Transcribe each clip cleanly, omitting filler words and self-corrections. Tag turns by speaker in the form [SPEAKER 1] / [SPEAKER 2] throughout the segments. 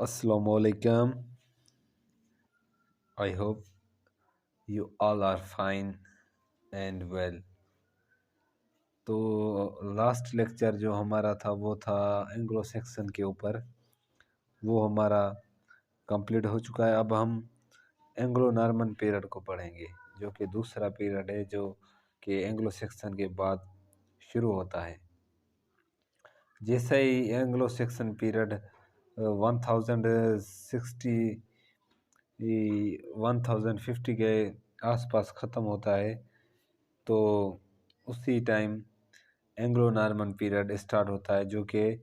[SPEAKER 1] Assalamualaikum. I hope you all are fine and well. तो last lecture जो हमारा था वो था एंग्लो सेक्शन के ऊपर। वो हमारा कंप्लीट हो चुका है। अब हम एंग्लो नॉर्मन पीरियड को पढ़ेंगे, जो कि दूसरा पीरियड है जो कि एंग्लो सेक्शन के बाद शुरू होता है। जैसे ही एंग्लो सेक्शन पीरियड 1060 1050 के आसपास ख़त्म होता है, तो उसी time Anglo Norman period start होता है, जो कि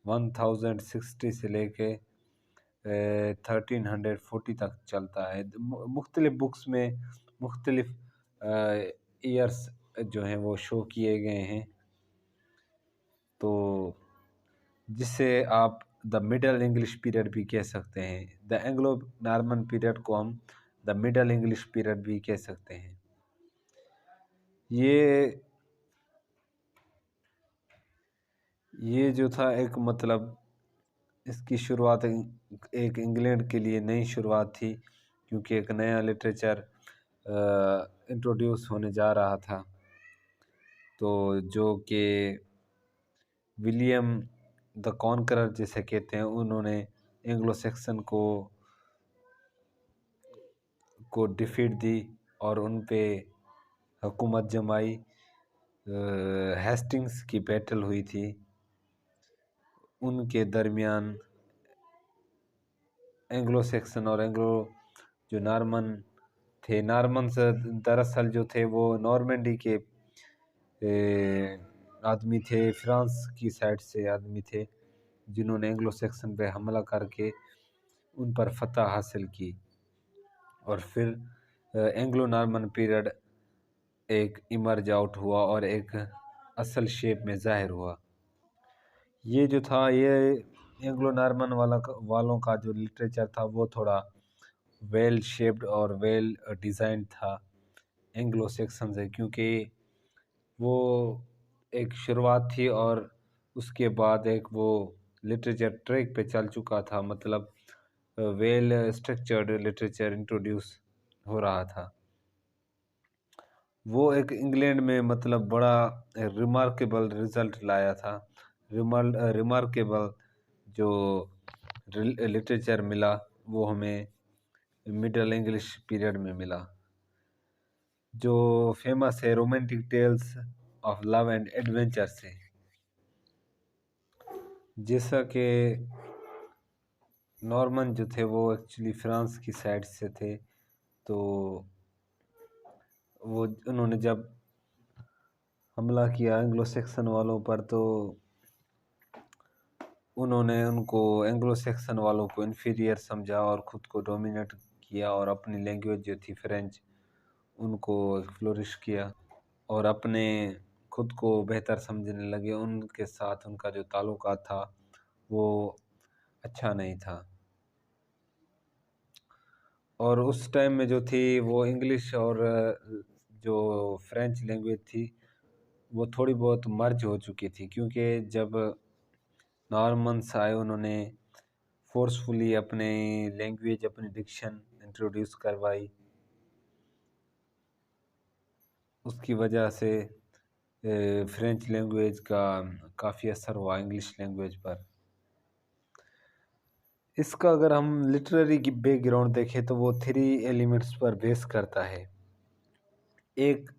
[SPEAKER 1] 1060 से लेके 1340 तक चलता है। मुख्तलिफ बुक्स में मुख्तलिफ ईयर्स जो हैं वो शो किए गए हैं, तो जिससे आप द मिडल इंग्लिश पीरियड भी कह सकते हैं। द एंग्लो नॉर्मन पीरियड को हम द मिडल इंग्लिश पीरियड भी कह सकते हैं। ये जो था एक मतलब इसकी शुरुआत एक इंग्लैंड के लिए नई शुरुआत थी, क्योंकि एक नया लिटरेचर इंट्रोड्यूस होने जा रहा था, तो जो कि विलियम द कॉन्करर जिसे कहते हैं, उन्होंने एंग्लो सेक्शन को डिफीट दी और उन पे हुकूमत जमाई। हेस्टिंग्स की बैटल हुई थी, उनके दरमियान एंग्लो सेक्शन और एंग्लो जो नॉर्मन थे। नॉर्मन्स दरअसल जो थे वो नॉर्मेंडी के आदमी थे, फ्रांस की साइड से आदमी थे, जिन्होंने एंग्लो सेक्शन पे हमला करके उन पर फतह हासिल की, और फिर एंग्लो नॉर्मन पीरियड एक इमर्ज आउट हुआ और एक असल शेप में ज़ाहिर हुआ। ये जो था, ये एंग्लो नॉर्मन वालों का जो लिटरेचर था वो थोड़ा वेल शेप्ड और वेल डिज़ाइंड था एंग्लो सेक्शन से, क्योंकि वो एक शुरुआत थी और उसके बाद एक वो लिटरेचर ट्रैक पे चल चुका था, मतलब वेल स्ट्रक्चर्ड लिटरेचर इंट्रोड्यूस हो रहा था। वो एक इंग्लैंड में मतलब बड़ा रिमार्केबल रिजल्ट लाया था। रिमार्केबल जो लिटरेचर मिला वो हमें मिडल इंग्लिश पीरियड में मिला, जो फेमस है romantic tales of love and adventure से। जैसा कि नॉर्मन जो थे वो एक्चुअली फ्रांस की साइड से थे, तो वो उन्होंने जब हमला किया एंग्लो सेक्शन वालों पर, तो उन्होंने उनको एंग्लो सेक्शन वालों को इन्फीरियर समझा और ख़ुद को डोमिनेट किया, और अपनी लैंग्वेज जो थी फ्रेंच उनको फ्लोरिश किया, और अपने खुद को बेहतर समझने लगे। उनके साथ उनका जो ताल्लुकात था वो अच्छा नहीं था, और उस टाइम में जो थी वो इंग्लिश और जो फ्रेंच लैंग्वेज थी वो थोड़ी बहुत मर्ज हो चुकी थी, क्योंकि जब नॉर्मन्स आए उन्होंने फोर्सफुली अपने लैंग्वेज, अपनी डिक्शन इंट्रोड्यूस करवाई। उसकी वजह से फ्रेंच लैंग्वेज का काफ़ी असर हुआ इंग्लिश लैंग्वेज पर। इसका अगर हम लिटरेरी की बैकग्राउंड देखें तो वो 3 एलिमेंट्स पर बेस करता है। एक,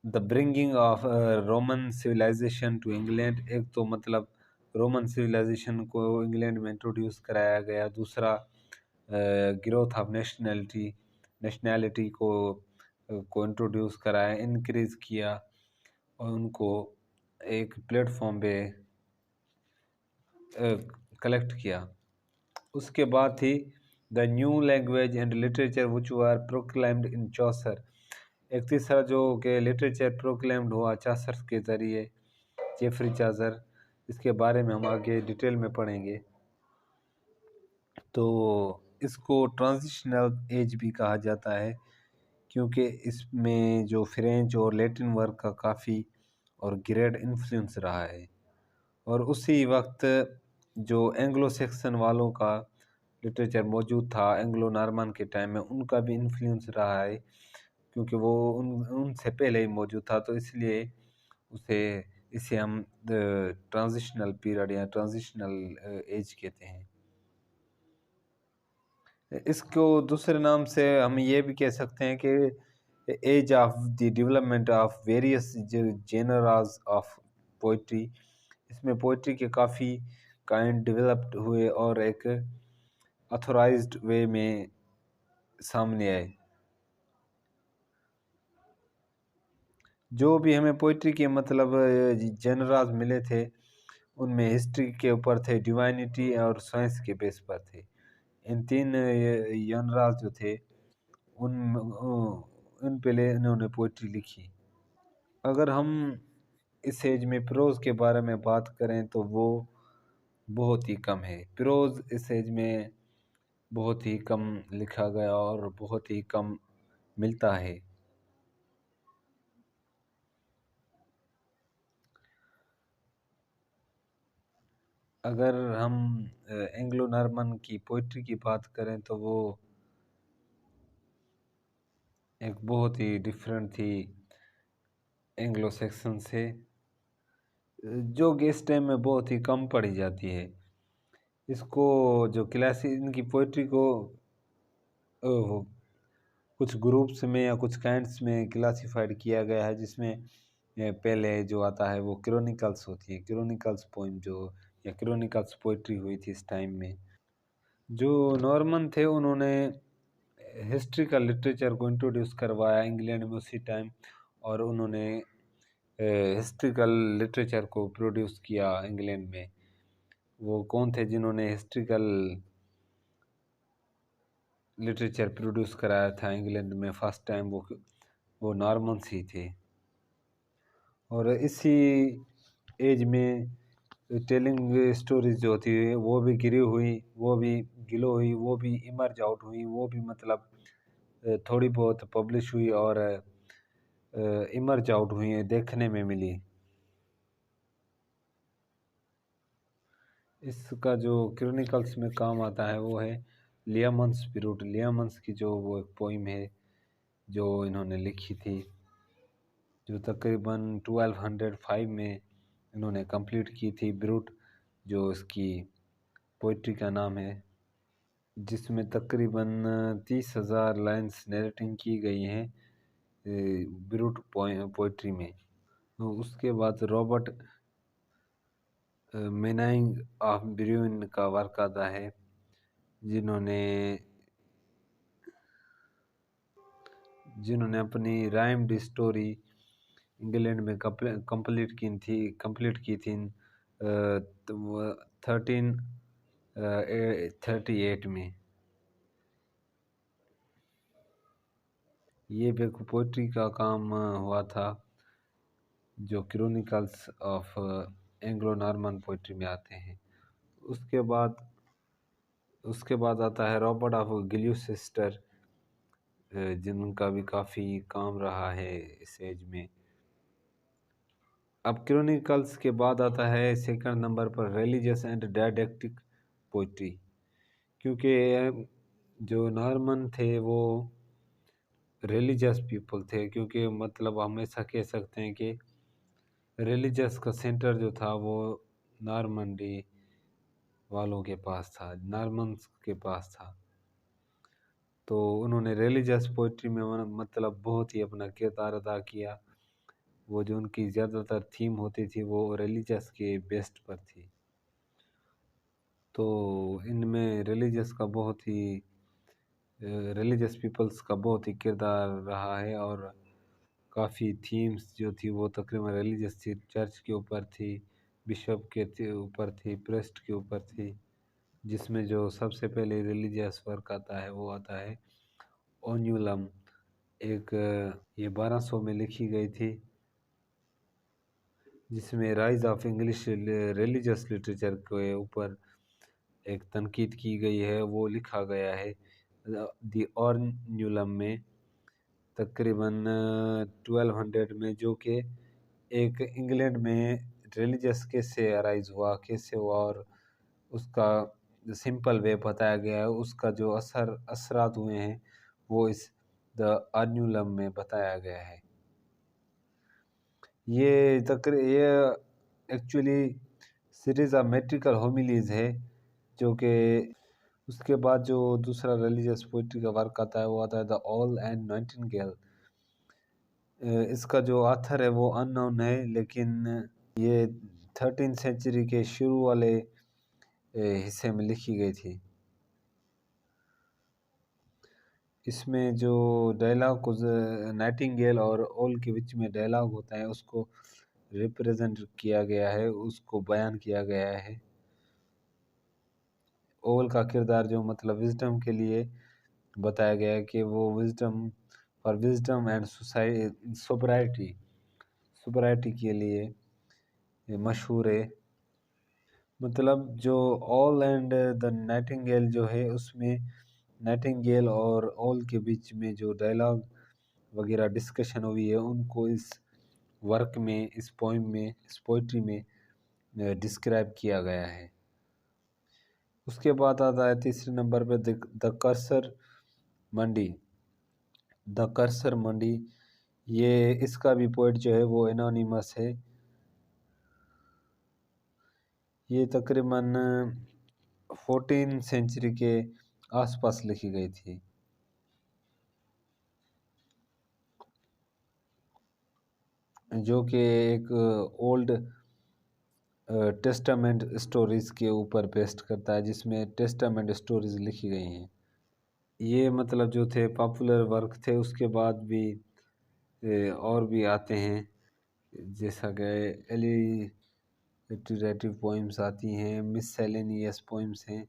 [SPEAKER 1] the bringing of Roman civilisation to England. एक तो मतलब रोमन सिविलाइजेशन को इंग्लैंड में इंट्रोड्यूस कराया गया। दूसरा, ग्रोथ ऑफ नेशनैलिटी को इंट्रोड्यूस कराया, इनक्रीज़ किया और उनको एक प्लेटफॉर्म पे कलेक्ट किया। उसके बाद थी the new language and literature which were proclaimed in Chaucer. एक तीसरा जो कि लिटरेचर प्रोक्लेम्ड हुआ चासर के ज़रिए, जेफरी चासर। इसके बारे में हम आगे डिटेल में पढ़ेंगे। तो इसको ट्रांजिशनल एज भी कहा जाता है, क्योंकि इसमें जो फ्रेंच और लैटिन वर्क का काफ़ी और ग्रेट इन्फ्लुएंस रहा है। और उसी वक्त जो एंग्लो सेक्सन वालों का लिटरेचर मौजूद था एंग्लो नॉर्मन के टाइम में, उनका भी इन्फ्लुएंस रहा है, क्योंकि वो उनसे पहले ही मौजूद था, तो इसलिए उसे इसे हम ट्रांजिशनल पीरियड या ट्रांजिशनल एज कहते हैं। इसको दूसरे नाम से हम ये भी कह सकते हैं कि age of the development of various genres of poetry. इसमें पोइट्री के काफ़ी काइंड डेवलप्ड हुए और एक ऑथोराइज्ड वे में सामने आए। जो भी हमें पोइट्री के मतलब जनरास मिले थे, उनमें हिस्ट्री के ऊपर थे, डिवाइनिटी और साइंस के बेस पर थे। इन तीन जनरास जो थे, उन पहले इन्होंने पोइट्री लिखी। अगर हम इस एज में प्रोज के बारे में बात करें तो वो बहुत ही कम है। प्रोज इस एज में बहुत ही कम लिखा गया और बहुत ही कम मिलता है। अगर हम एंग्लो नॉर्मन की पोइट्री की बात करें तो वो एक बहुत ही डिफरेंट थी एंग्लो सेक्सन से, जो कि इस टाइम में बहुत ही कम पढ़ी जाती है। इसको जो क्लासी इनकी पोइट्री को वो कुछ ग्रुप्स में या कुछ काइंड्स में क्लासिफाइड किया गया है, जिसमें पहले जो आता है वो क्रोनिकल्स होती है, क्रोनिकल्स पोइम जो या क्रोनिकल्स पोइट्री हुई थी इस टाइम में। जो नॉर्मन थे उन्होंने हिस्ट्रिकल लिटरेचर को इंट्रोड्यूस करवाया इंग्लैंड में उसी टाइम, और उन्होंने हिस्ट्रिकल लिटरेचर को प्रोड्यूस किया इंग्लैंड में। वो कौन थे जिन्होंने हिस्ट्रिकल लिटरेचर प्रोड्यूस कराया था इंग्लैंड में फर्स्ट टाइम? वो नॉर्मन्स ही थे। और इसी एज में टेलिंग स्टोरीज जो होती है वो भी गिरी हुई, वो भी गिलो हुई, वो भी इमर्ज आउट हुई, वो भी मतलब थोड़ी बहुत पब्लिश हुई और इमर्ज आउट हुई है, देखने में मिली। इसका जो क्रोनिकल्स में काम आता है वो है लियामन्स पिरूट। लियामन्स की जो वो एक पोइम है जो इन्होंने लिखी थी, जो तकरीबन 1205 में इन्होंने कंप्लीट की थी, ब्रूट जो इसकी पोइट्री का नाम है, जिसमें तकरीबन 30,000 लाइन्स नरेटिंग की गई हैं ब्रूट पोइट्री में। तो उसके बाद रॉबर्ट मेनाइंग ऑफ ब्यून का वर्क आता है, जिन्होंने जिन्होंने अपनी राइम्ड स्टोरी इंग्लैंड में कंप्लीट की थी 1338 में। ये भी पोइट्री का काम हुआ था, जो chronicles of Anglo Norman poetry में आते हैं। उसके बाद आता है रॉबर्ट ऑफ ग्लूसेस्टर, जिनका भी काफ़ी काम रहा है इस एज में। अब क्रोनिकल्स के बाद आता है सेकंड नंबर पर रिलीजियस एंड डायडेक्टिक पोइट्री, क्योंकि जो नॉर्मन थे वो रिलीजियस पीपल थे, क्योंकि मतलब हम ऐसा कह सकते हैं कि रिलीजियस का सेंटर जो था वो नॉर्मंडी वालों के पास था, नॉर्मन्स के पास था। तो उन्होंने रिलीजियस पोइट्री में मतलब बहुत ही अपना किरदार अदा किया। वो जो उनकी ज़्यादातर थीम होती थी वो रिलीजियस के बेस्ड पर थी। तो इनमें रिलीजियस पीपल्स का बहुत ही किरदार रहा है, और काफ़ी थीम्स जो थी वो तकरीबन रिलीजियस थी। चर्च के ऊपर थी, बिशप के ऊपर थी, प्रेस्ट के ऊपर थी, जिसमें जो सबसे पहले रिलीजियस वर्क आता है वो आता है ओन्यूलम। एक ये 1200 में लिखी गई थी, जिसमें rise of English religious literature के ऊपर एक तनकीद की गई है। वो लिखा गया है दी ओन्यूलम में तकरीबन 1200 में, जो कि एक इंग्लैंड में रिलीजियस कैसे अराइज हुआ, कैसे हुआ, और उसका सिंपल वे बताया गया है, उसका जो असरात हुए हैं वो इस द अन्युलम में बताया गया है। ये एक्चुअली सीरीज ऑफ मेट्रिकल होमिलीज है, जो कि उसके बाद जो दूसरा रिलीजियस पोइट्री का वर्क आता है वो आता है द ऑल एंड नाइटिंगेल। इसका जो ऑथर है वो अननोन है, लेकिन ये 13th सेंचुरी के शुरू वाले हिस्से में लिखी गई थी। इसमें जो डायलॉग को नाइटिंगेल और ओल के बीच में डायलॉग होता है उसको रिप्रेजेंट किया गया है, उसको बयान किया गया है। ओल का किरदार जो मतलब विजडम के लिए बताया गया है कि वो विजडम एंड सोब्राइटी सोब्राइटी के लिए मशहूर है। मतलब जो ऑल एंड द नाइटिंगेल जो है उसमें नाइटिंगेल और ऑल के बीच में जो डायलॉग वगैरह डिस्कशन हुई है उनको इस वर्क में, इस पोइम में, इस पोइट्री में डिस्क्राइब किया गया है। उसके बाद आता है तीसरे नंबर पे the Cursor Mundi. The Cursor Mundi, ये इसका भी पोइट जो है वो एनोनिमस है। ये तकरीबन 14 सेंचुरी के आसपास लिखी गई थी। जो कि एक ओल्ड टेस्टामेंट स्टोरीज के ऊपर बेस्ड करता है, जिसमें टेस्टामेंट स्टोरीज लिखी गई हैं। ये मतलब जो थे पॉपुलर वर्क थे। उसके बाद भी और भी आते हैं, जैसा कि लिटरेटिव पोइम्स आती हैं, मिससेलेनियस पोइम्स हैं,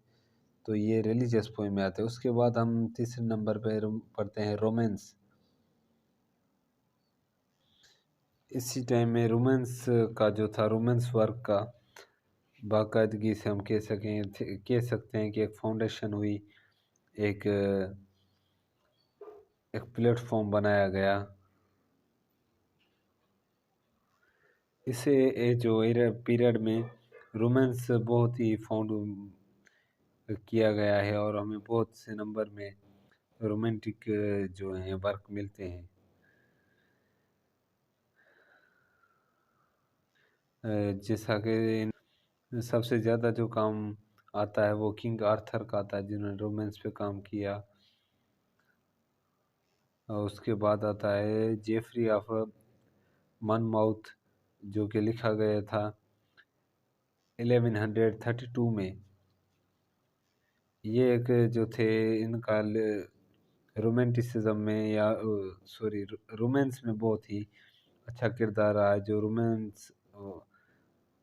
[SPEAKER 1] तो ये रिलीजियस पोइम में आते हैं। उसके बाद हम तीसरे नंबर पे पढ़ते हैं रोमांस। इसी टाइम में रोमांस का जो था, रोमांस वर्क का बाकायदगी से हम कह सकते हैं कि एक फाउंडेशन हुई, एक एक प्लेटफॉर्म बनाया गया। इसे जो पीरियड में रोमांस बहुत ही फाउंड किया गया है और हमें बहुत से नंबर में रोमांटिक जो हैं वर्क मिलते हैं। जैसा कि सबसे ज़्यादा जो काम आता है वो किंग आर्थर का आता है, जिन्होंने रोमांस पे काम किया। और उसके बाद आता है जेफरी ऑफ मनमाउथ, जो कि लिखा गया था 1132 में। ये एक जो थे, इनका रोमांटिसिज्म में या सॉरी रोमांस में बहुत ही अच्छा किरदार रहा है, जो रोमांस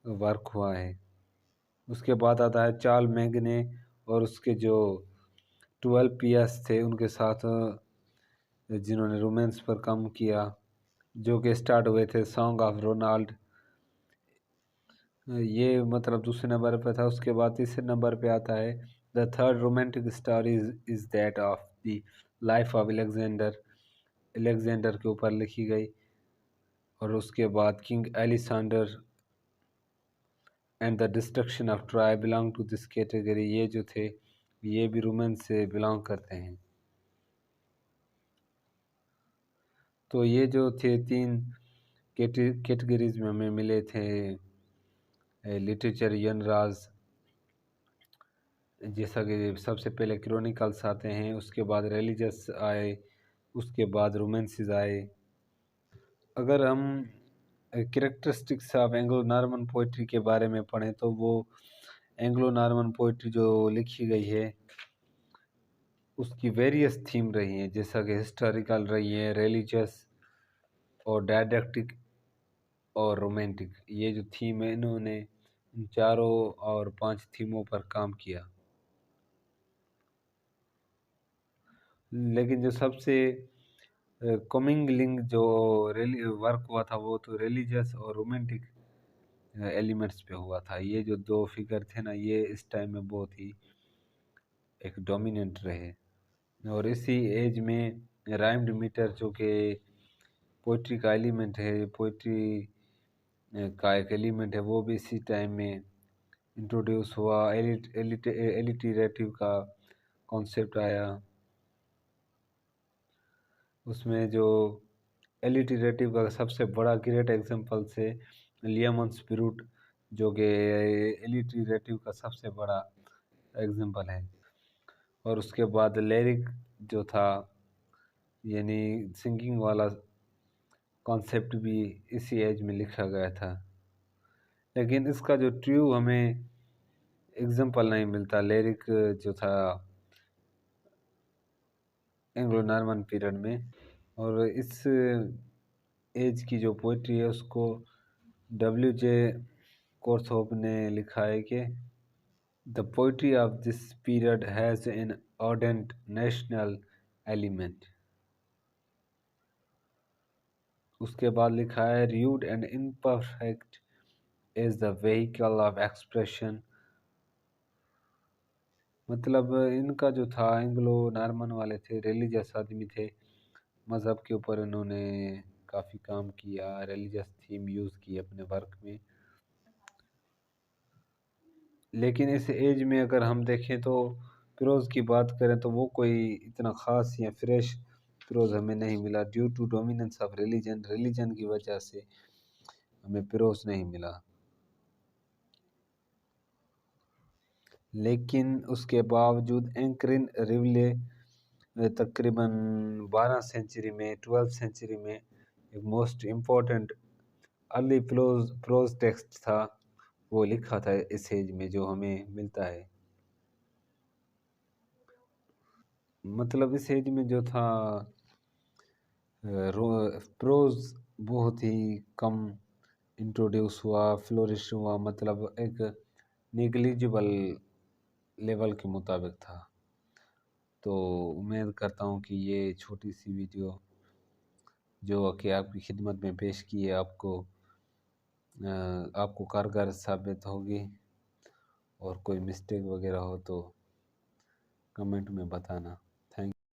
[SPEAKER 1] वर्क हुआ है। उसके बाद आता है चार्ल मैगने और उसके जो 12 पियर्स थे उनके साथ, जिन्होंने रोमांस पर काम किया, जो कि स्टार्ट हुए थे सॉन्ग ऑफ रोनाल्ड। ये मतलब दूसरे नंबर पे था। उसके बाद तीसरे नंबर पे आता है the third romantic story is that of the life of Alexander. Alexander के ऊपर लिखी गई। और उसके बाद King Alisaunder and the destruction of Troy belong to this category. ये जो थे ये भी रोमांस से बिलोंग करते हैं। तो ये जो थे तीन कैटेगरीज में हमें मिले थे लिटरेचर जनराज। जैसा कि सबसे पहले क्रॉनिकल्स आते हैं, उसके बाद रिलीजियस आए, उसके बाद रोमांसेस आए। अगर हम characteristics of Anglo Norman poetry के बारे में पढ़ें तो वो एंग्लो नॉर्मन पोइट्री जो लिखी गई है उसकी वेरियस थीम रही हैं, जैसा कि हिस्टोरिकल रही है, रिलीजियस और डायडेक्टिक और रोमांटिक। ये जो थीम है, इन्होंने इन चारों और 5 थीमों पर काम किया। लेकिन जो सबसे कमिंग लिंक जो वर्क हुआ था वो तो रिलीजियस और रोमांटिक एलिमेंट्स पे हुआ था। ये जो दो फिगर थे ना, ये इस टाइम में बहुत ही एक डोमिनेंट रहे। और इसी एज में राइम्ड मीटर, जो कि पोइट्री का एलिमेंट है, पोइट्री का एक एलिमेंट है, वो भी इसी टाइम में इंट्रोड्यूस हुआ, एलिटरेटिव का कॉन्सेप्ट आया। उसमें जो एलिटरेटिव का सबसे बड़ा ग्रेट एग्जांपल से लियमन स्पिरिट, जो कि एलिटरेटिव का सबसे बड़ा एग्जांपल है। और उसके बाद लिरिक जो था, यानी सिंगिंग वाला कॉन्सेप्ट भी इसी एज में लिखा गया था। लेकिन इसका जो ट्रू हमें एग्जांपल नहीं मिलता। लिरिक जो था एंग्लो नॉर्मन पीरियड में, और इस एज की जो पोइट्री है उसको W.J. कोर्थोप ने लिखा है कि the poetry of this period has an ardent national element. उसके बाद लिखा है rude and imperfect is the vehicle of expression. मतलब इनका जो था, एंग्लो नॉर्मन वाले थे, रिलीजियस आदमी थे, मज़हब के ऊपर इन्होंने काफ़ी काम किया, रिलीजियस थीम यूज़ की अपने वर्क में। लेकिन इस एज में अगर हम देखें तो प्रोज की बात करें तो वो कोई इतना ख़ास या फ्रेश प्रोज हमें नहीं मिला, due to dominance of religion की वजह से हमें प्रोज नहीं मिला। लेकिन उसके बावजूद एंकरिन रिवले तकरीबन 12 सेंचुरी में, 12th सेंचुरी में एक most important early prose text था, वो लिखा था इस एज में, जो हमें मिलता है। मतलब इस एज में जो था प्रोज बहुत ही कम इंट्रोड्यूस हुआ, फ्लोरिश हुआ, मतलब एक नेग्लिजिबल लेवल के मुताबिक था। तो उम्मीद करता हूँ कि ये छोटी सी वीडियो जो कि आपकी खिदमत में पेश की है आपको कारगर साबित होगी। और कोई मिस्टेक वगैरह हो तो कमेंट में बताना।